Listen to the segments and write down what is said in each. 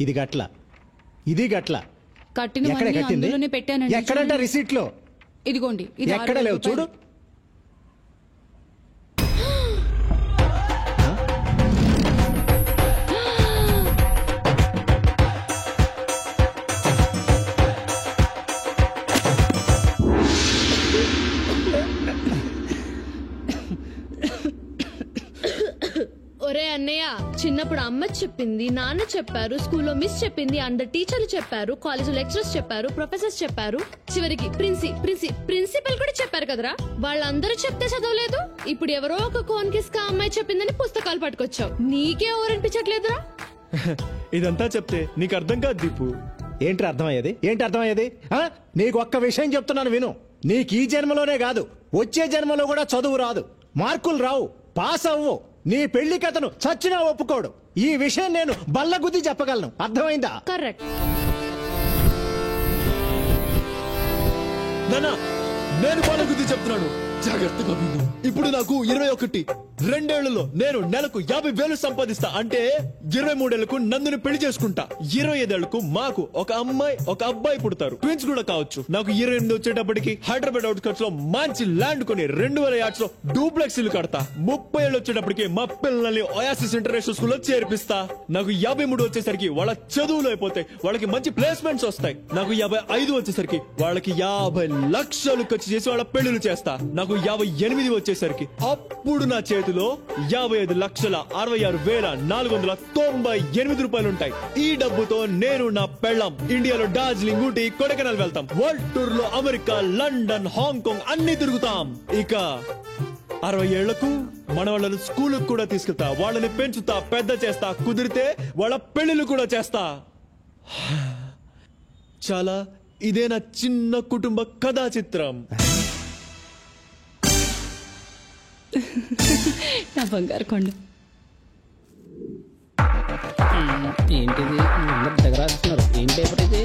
ఇది గట్ల, ఇది గట్ల. కట్టిన ఎక్కడ మనీ కట్టింది? అందులోనే పెట్టానండి. ఎక్కడంట చూడండి. రిసీట్ లో? ఇదిగోండి, ఇది ఎక్కడ 6,000 లేవు చూడు. రూపాయలు. ఒరే అన్నయ్య, చిన్నప్పుడు అమ్మ చెప్పింది, నాన్న చెప్పారు, స్కూల్లో మిస్ చెప్పింది, అందరు టీచర్లు చెప్పారు, కాలేజీలో లెక్చరర్స్ చెప్పారు, ప్రొఫెసర్స్ చెప్పారు, చివరికి ప్రిన్సిపల్ కూడా చెప్పారు కదరా. వాళ్ళందరూ చెప్తే చదవలేదు. ఇప్పుడు ఎవరో ఒక కోన్ కిస్కా అమ్మాయి చెప్పిందని పుస్తకాలు పట్టుకొచ్చావు. నీకే ఓరనిపించట్లేదురా? ఇదంతా చెప్తే నీకు అర్థం కాదు దీపు. ఏంటి అర్థమయ్యేది? ఏంటి అర్థమయ్యేది? నీకు ఒక్క విషయం చెప్తున్నాను విను. నీకు ఈ జన్మలోనే కాదు, వచ్చే జన్మలో కూడా చదువు రాదు, మార్కులు రావు, పాస్ అవ్వు. నీ పెళ్లి కథను చచ్చినా ఒప్పుకోడు. ఈ విషయం నేను బల్లగుద్ది చెప్పగలను. అర్థమైందా? కరెక్ట్. నానా, నేను బాల గుద్ది చెప్తున్నాను, జాగ్రత్తగా విను. ఇప్పుడు నాకు 21, 2 ఏళ్లలో నేను నెలకు 50,000 సంపాదిస్తా. అంటే 23 ఏళ్లకు నందుని పెళ్లి చేసుకుంటా. 25 ఏళ్లకు మాకు ఒక అమ్మాయి ఒక అబ్బాయి పుడతారు, ట్విన్స్ కూడా కావచ్చు. నాకు 28 వచ్చేటప్పటికి హైదరాబాద్ అవుట్స్కట్స్ లో మంచి ల్యాండ్ కొని 2,000 యార్డ్స్ లో డూప్లెక్స్ ఇల్లు కడతా. 30 ఏళ్ళు వచ్చేటప్పటికి మా పిల్లల్ని ఒయాసిస్ ఇంటర్నేషనల్ స్కూల్ లో చేర్పిస్తా. నాకు 53 వచ్చేసరికి వాళ్ళ చదువులు అయిపోతాయి, వాళ్ళకి మంచి ప్లేస్మెంట్స్ వస్తాయి. నాకు 55 వచ్చేసరికి వాళ్ళకి 50 లక్షలు ఖర్చు చేసి వాళ్ళ పెళ్లిళ్ళు చేస్తా. నాకు 58 వచ్చేసరికి అప్పుడు నా చేతిలో 55,66,498 రూపాయలుంటాయి. ఈ డబ్బుతో నేను నా పెళ్ళాం ఇండియాలో డార్జిలింగ్, ఊటీ, కొడైకెనాల్ వెళ్తాం. వరల్డ్ టూర్ లో అమెరికా, లండన్, హాంకాంగ్ అన్ని తిరుగుతాం. ఇక 60 ఏళ్లకు మన వాళ్ళని స్కూల్ కూడా తీసుకెళ్తా, వాళ్ళని పెంచుతా, పెద్ద చేస్తా, కుదిరితే వాళ్ళ పెళ్లిళ్ళు కూడా చేస్తా. చాలా ఇదే నా చిన్న కుటుంబ కథా చిత్రం. నా బంగారు కొండ. ఏంటిది? అందరు దగ్గరాస్తున్నారు. ఏం పేపర్ ఇది?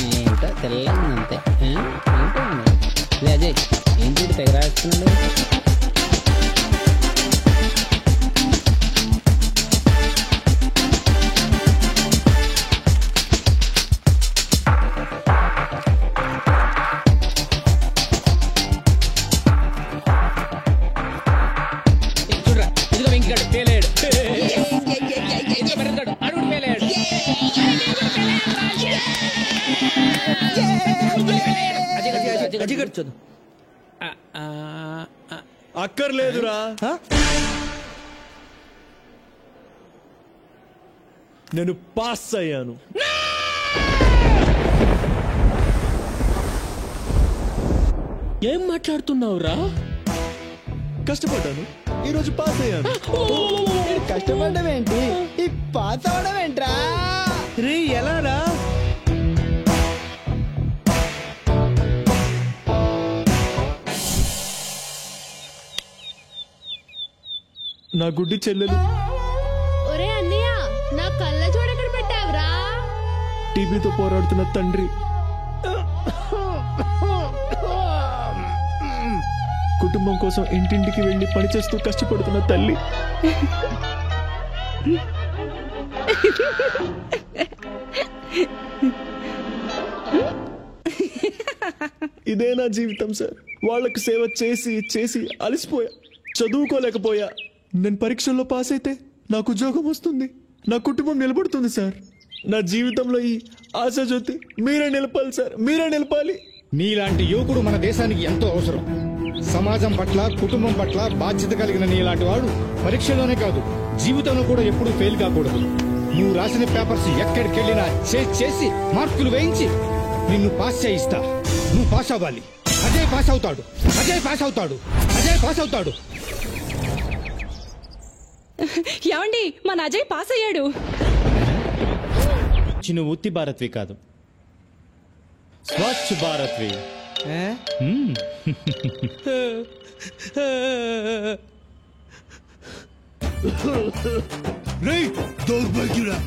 ఏంటో తెల్లంది అంతే. ఏంటో అజయ్, ఏంటి తెగరాస్తున్నాడు? అక్కర్లేదురా, నేను పాస్ అయ్యాను. ఏం మాట్లాడుతున్నావురా? కష్టపడ్డాను, ఈ రోజు పాస్ అయ్యాను. కష్టపడడం ఏంటి, ఈ పాస్ అవడం ఏంట్రా? రే ఎలా రా? నా గుడ్డి చెల్లెలు. ఒరే అన్నయ్య, నా కళ్ళ చూడక్కడ పెట్టావురా? టీబీతో పోరాడుతున్న తండ్రి, కుటుంబం కోసం ఇంటింటికి వెళ్లి పనిచేస్తూ కష్టపడుతున్న తల్లి. ఇదే నా జీవితం సార్. వాళ్ళకు సేవ చేసి చేసి అలసిపోయా, చదువుకోలేకపోయా. నేను పరీక్షల్లో పాస్ అయితే నాకు ఉద్యోగం వస్తుంది, నా కుటుంబం నిలబడుతుంది సార్. నా జీవితంలో ఈ ఆశాజ్యోతి మీరే నిలపాలి సార్, మీరే నిలపాలి. నీలాంటి యువకుడు మన దేశానికి ఎంతో అవసరం. సమాజం పట్ల, కుటుంబం పట్ల బాధ్యత కలిగిన నీలాంటి వాడు పరీక్షలోనే కాదు, జీవితంలో కూడా ఎప్పుడూ ఫెయిల్ కాకూడదు. నువ్వు రాసిన పేపర్స్ ఎక్కడికి వెళ్ళినా చేసి మార్కులు వేయించి నిన్ను పాస్ చేయిస్తా. నువ్వు పాస్ అవ్వాలి. అజయ్ పాస్ అవుతాడు, అజయ్ పాస్ అవుతాడు, అజయ్ పాస్ అవుతాడు. ఏమండి, మన అజయ్ పాస్ అయ్యాడు. చిన్న ఉత్తి భారత్వి కాదు, స్వచ్ఛ భారత్వి. దౌర్భాగ్యుడా,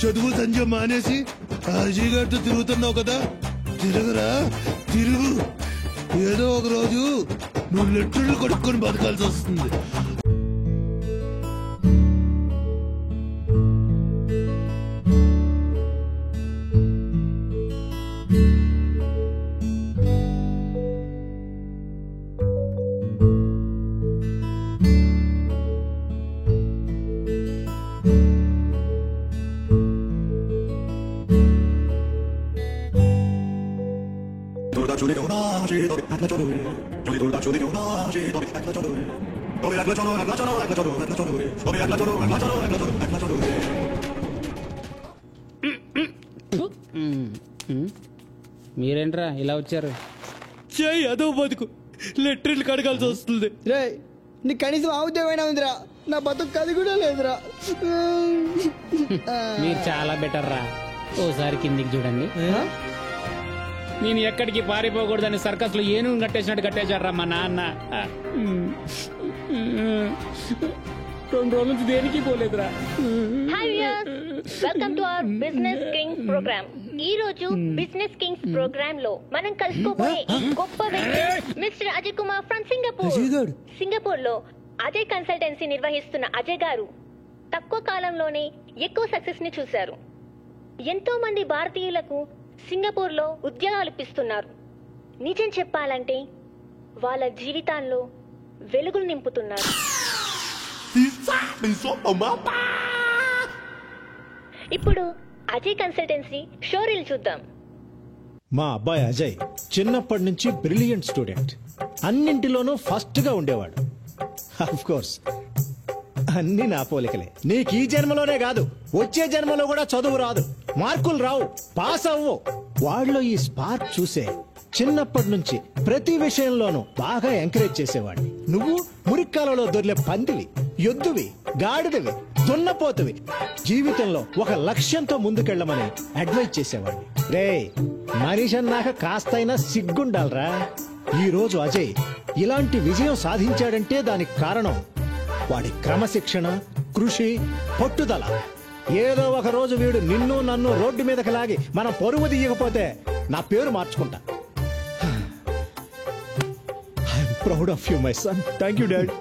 చదువు సంజ మానేసి అజయ్ గారితో తిరుగుతున్నావు కదా. తిరగరా, తిరుగు. ఏదో ఒక రోజు నువ్వు లెట్టర్లు కొట్టుకొని బతకాల్సి వస్తుంది. మీరేంట్రా ఇలా వచ్చారు? చేయి అదో బతుకు లెట్రిన్లు కడగాల్సి వస్తుంది. రే నీ కనీసం ఆ ఉద్యోగమైనా ఉందిరా, నా బతుకు అది కూడా లేదురా. మీరు చాలా బెటర్ రా. ఓసారి కిందికి చూడండి. నేను ఎక్కడికి పారిపోకూడదని సర్కస్ లో ఏనుగు కట్టేసినట్టు కట్టేశారా మా నాన్న. 2 రోజుల నుంచి దేనికి పోలేదురా. Hi viewers, welcome to our business kings programme. ఈ రోజు బిజినెస్ కింగ్స్ ప్రోగ్రామ్ లో మనం కలుసుకోబోయే గొప్ప వ్యక్తి mister Ajay Kumar from Singapore. Singapore లో అజయ్ కన్సల్టెన్సీ నిర్వహిస్తున్న అజయ్ గారు తక్కువ కాలంలోనే ఎక్కువ సక్సెస్ ని చూశారు. ఎంతో మంది భారతీయులకు సింగపూర్ లో ఉద్యోగాలు ఇప్పిస్తున్నారు. నిజం చెప్పాలంటే వాళ్ళ జీవితాల్లో వెలుగులు నింపుతున్నారు. ఇప్పుడు అజయ్ కన్సల్టెన్సీ షోరీల్ చూద్దాం. మా అబ్బాయి అజయ్ చిన్నప్పటి నుంచి బ్రిలియంట్ స్టూడెంట్. అన్నింటిలోనూ ఫస్ట్ గా ఉండేవాడు. ఆఫ్ కోర్స్ అన్ని నా పోలికలే. నీకు ఈ జన్మలోనే కాదు వచ్చే జన్మలో కూడా చదువు రాదు, మార్కులు రావు, పాస్ అవ్వు. వాళ్ళలో ఈ స్పార్క్ చూసే చిన్నప్పటి నుంచి ప్రతి విషయంలోనూ బాగా ఎంకరేజ్ చేసేవాడిని. నువ్వు మురిక్కాలలో దొర్లే పందివి, ఎద్దువి, గాడిదవి, దున్నపోతువి. జీవితంలో ఒక లక్ష్యంతో ముందుకెళ్లమని అడ్వైజ్ చేసేవాడిని. రే మనిషి అన్నాక కాస్తైనా సిగ్గుండాలరా. ఈ రోజు అజయ్ ఇలాంటి విజయం సాధించాడంటే దానికి కారణం వాడి క్రమశిక్షణ, కృషి, పట్టుదల. ఏదో ఒక రోజు వీడు నిన్ను నన్ను రోడ్డు మీదకి లాగి మనం పరువు తీయకపోతే నా పేరు మార్చుకుంటా. I'm proud of you my son. Thank you dad.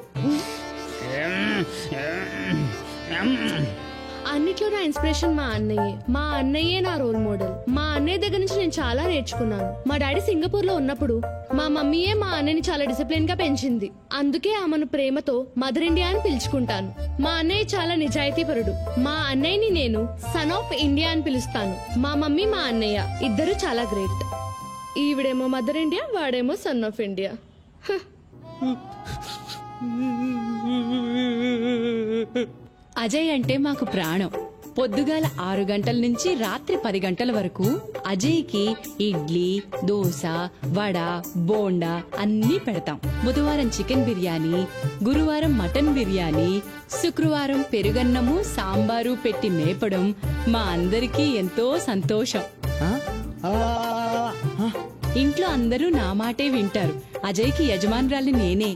అన్నిట్లో నా ఇన్స్పిరేషన్ మా అన్నయ్యే. మా అన్నయ్యే నా రోల్ మోడల్. మా అన్నయ్య దగ్గర నుంచి నేను చాలా నేర్చుకున్నాను. మా డాడీ సింగపూర్ లో ఉన్నప్పుడు మా మమ్మీయే మా అన్నయ్యని చాలా డిసిప్లిన్ గా పెంచింది. అందుకే ఆమెను ప్రేమతో మదర్ ఇండియా అని పిలుచుకుంటాను. మా అన్నయ్య చాలా నిజాయితీపరుడు. మా అన్నయ్యని నేను సన్ ఆఫ్ ఇండియా అని పిలుస్తాను. మా మమ్మీ మా అన్నయ్య ఇద్దరు చాలా గ్రేట్. ఈవిడేమో మదర్ ఇండియా, వాడేమో సన్ ఆఫ్ ఇండియా. అజయ్ అంటే మాకు ప్రాణం. పొద్దుగాల 6 గంటల నుంచి రాత్రి 10 గంటల వరకు అజయ్కి ఇడ్లీ, దోశ, వడ, బోండా అన్నీ పెడతాం. బుధవారం చికెన్ బిర్యానీ, గురువారం మటన్ బిర్యానీ, శుక్రవారం పెరుగన్నము, సాంబారు పెట్టి మేపడం మా అందరికీ ఎంతో సంతోషం. ఇంట్లో అందరూ నా మాటే వింటారు. అజయ్కి యజమానురాలి నేనే.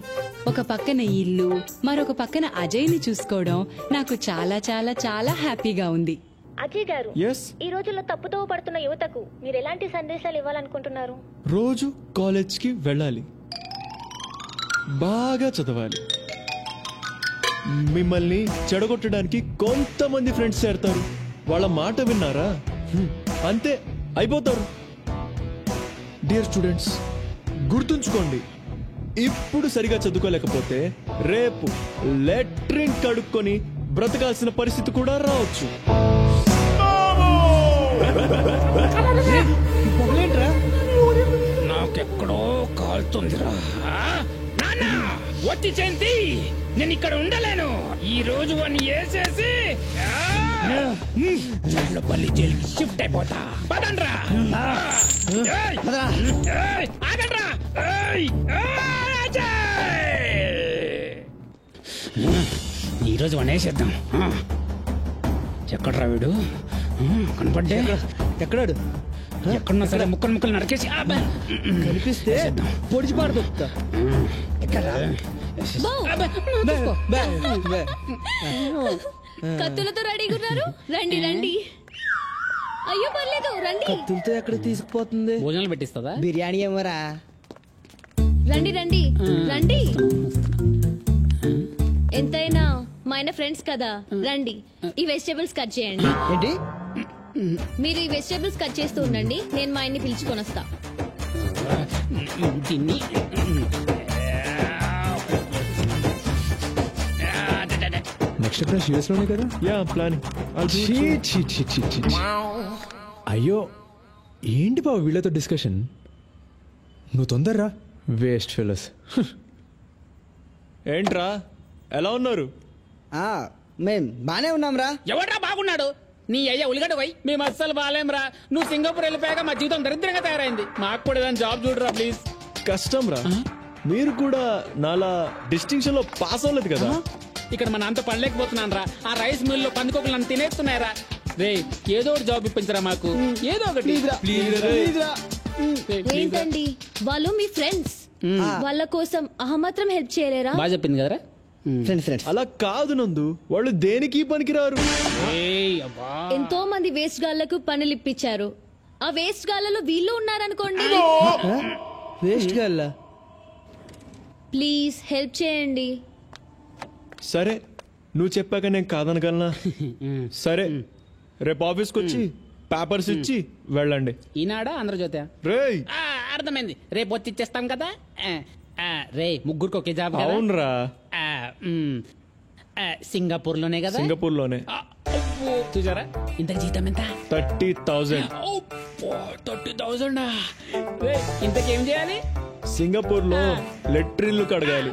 ఒక పక్కన ఇల్లు, మరొక పక్కన అజయ్ని చూసుకోవడం నాకు చాలా చాలా చాలా హ్యాపీగా ఉంది. అజయ్ గారు, ఈ రోజుల్లో తప్పుతో పడుతున్న యువతకు మీరు ఎలాంటి సందేశాలు ఇవ్వాలనుకుంటున్నారు? రోజు కాలేజ్ కి వెళ్ళాలి, బాగా చదవాలి. మిమ్మల్ని చెడగొట్టడానికి కొంతమంది ఫ్రెండ్స్ చేరతారు. వాళ్ళ మాట విన్నారా అంతే అయిపోతారు. డియర్ స్టూడెంట్స్, గుర్తుంచుకోండి, ఇప్పుడు సరిగా చదువుకోలేకపోతే రేపు లెట్రిన్ కడుక్కొని బ్రతకాల్సిన పరిస్థితి కూడా రావచ్చు. నాకెక్కడో కాలుతుందిరా. వచ్చి చెంది నేను ఇక్కడ ఉండలేను. ఈ రోజు వాడిని వేసేసి పల్లి జైలుకి షిఫ్ట్ అయిపోతా. పదండ్రా. ఆగండ్రా. ఈ రోజు వాడిని వేసేద్దాం. ఎక్కడ్రా వీడు? కనపడ్డే. ఎక్కడాడు? ఎక్కడున్నా సరే ముక్కలు ముక్కలు నరికేసి కనిపిస్తే పొడిచి పాడుతా. కత్తులతో రెడీగా ఉన్నారు. రండి రండి. అయ్యో పర్లేదు రండి. కత్తులతో ఎక్కడ తీసుకుపోతుంది? భోజనాలు పెట్టిస్తుందా? బిర్యానీ ఏమరా? రండి రండి రండి. ఎంతైనా మా ఆయన ఫ్రెండ్స్ కదా. రండి, ఈ వెజిటేబుల్స్ కట్ చేయండి. ఏంటి? మీరు ఈ వెజిటేబుల్స్ కట్ చేస్తూ ఉండండి, నేను మా ఆయన్ని పిలుచుకొని వస్తా. తిని నెక్స్ట్ క్లాస్ యూఎస్ లోనే కదా? Yeah planning. అయ్యో ఏంటి బాబు వీళ్ళతో డిస్కషన్? నువ్వు తొందరరా వేస్ట్ ఫెలోస్. ఏంట్రా ఎలా ఉన్నారు? మేం బానే ఉన్నాం రా. ఎవడ్రా బాగున్నాడు? నీ అయ్యా ఉలిగడ్డ పోయి మేము అస్సలు బాగాలేంరా. నువ్వు సింగపూర్ వెళ్ళిపోయాక మా జీవితం దరిద్రంగా తయారైంది. మాకు కూడా ఏదైనా జాబ్ చూడరా ప్లీజ్. కష్టం రా, మీరు కూడా నాలా డిస్టింక్షన్ లో పాస్ అవ్వలేదు కదా. ఇక్కడ మన అంత పనిలేకపోతున్నాను రా. ఆ రైస్ మిల్ లో పందుకోకులు నన్ను తినేస్తున్నాయరా. రే ఏదో ఒకటి జాబ్ ఇప్పించరా మాకు, ఏదో ఒకటి. ఏంటండి వాళ్ళు మీ ఫ్రెండ్స్, వాళ్ళ కోసం అహమాత్రం హెల్ప్ చేయలేరా? బాగా చెప్పింది కదరా. ఫ్రెండ్స్ అలా కాదు నందు, వాళ్ళు దేనికి పనికిరారు. ఎంతో మంది వేస్ట్ గాళ్లకు పనులు ఇప్పించారు. ఆ వేస్ట్ గాళ్లలో వీళ్ళు ఉన్నారనుకోండి. వేస్ట్ గల్లా. ప్లీజ్ హెల్ప్ చేయండి. సరే నువ్వు చెప్పాక నేను కాదనగలనా? సరే రేపు ఆఫీస్కి వచ్చి పేపర్స్ ఇచ్చి వెళ్ళండి. ఈనాడా ఆంధ్రజ్యోతి? రేయ్ అర్థమైంది, రేపు వచ్చి ఇచ్చేస్తాం కదా. రే ముగ్గురికి ఒకే జాబ్ కదా? అవునరా, సింగపూర్ లోనే కదా? సింగపూర్ లోనే. చూసారా ఇంత జీతం ఎంత? 30,000. 30,000. ఇంతకేం చేయాలి? సింగపూర్ లో లెట్రిన్లు కడగాలి.